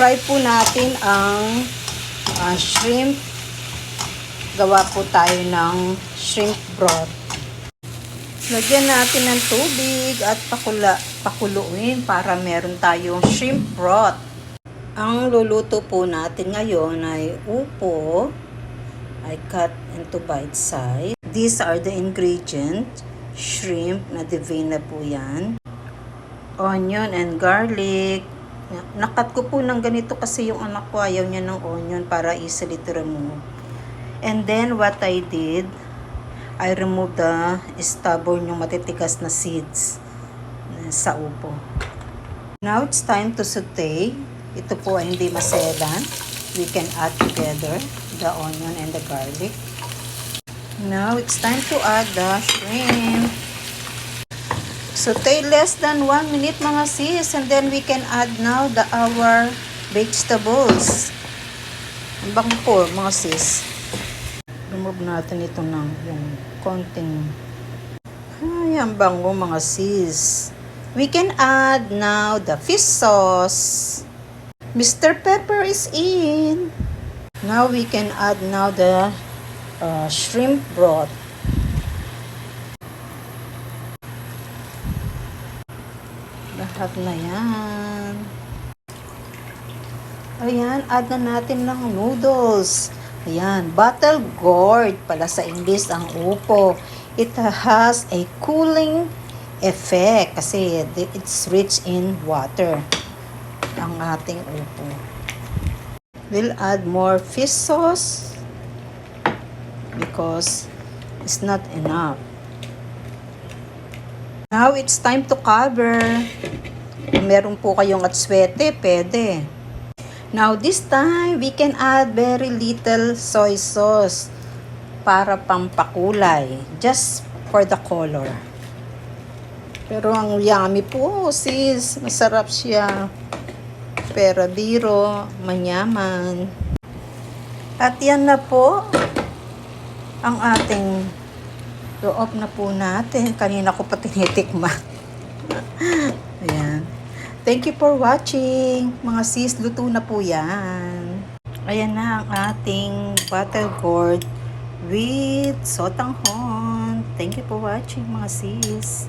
i-fry po natin ang shrimp. Gawa po tayo ng shrimp broth. Lagyan natin ng tubig at pakuluin para meron tayong shrimp broth. Ang luluto po natin ngayon ay upo. I cut into bite size. These are the ingredients. Shrimp na deveined na po yan. Onion and garlic. Nakat ko po ng ganito kasi yung anak ko ayaw niya ng onion para easily to remove. And then what I did, I removed the stubborn, yung matitigas na seeds sa upo. Now it's time to saute. Ito po ay hindi maselan. We can add together the onion and the garlic. Now it's time to add the shrimp. Saute less than 1 minute mga sis, and then we can add now our vegetables. Ang bango po mga sis. Remove natin ito ng yung konting. Ay, ang bango mga sis. We can add now the fish sauce. Mr. Pepper is in. Now we can add now the shrimp broth. Lahat na yan. Ayan, add na natin ng noodles. Ayan, bottle gourd pala sa English ang upo. It has a cooling effect kasi it's rich in water. Ang ating upo. We'll add more fish sauce because it's not enough. Now it's time to cover. Kung meron po kayong atswete, pwede. Now this time, we can add very little soy sauce para pampakulay. Just for the color. Pero ang yummy po, sis. Masarap siya. Pero biro, manyaman. At yan na po ang ating do-off na po natin. Kanina ko pa tinitikman. Ayan. Thank you for watching. Mga sis, luto na po yan. Ayan na ang ating bottle gourd with sotanghon. Thank you for watching mga sis.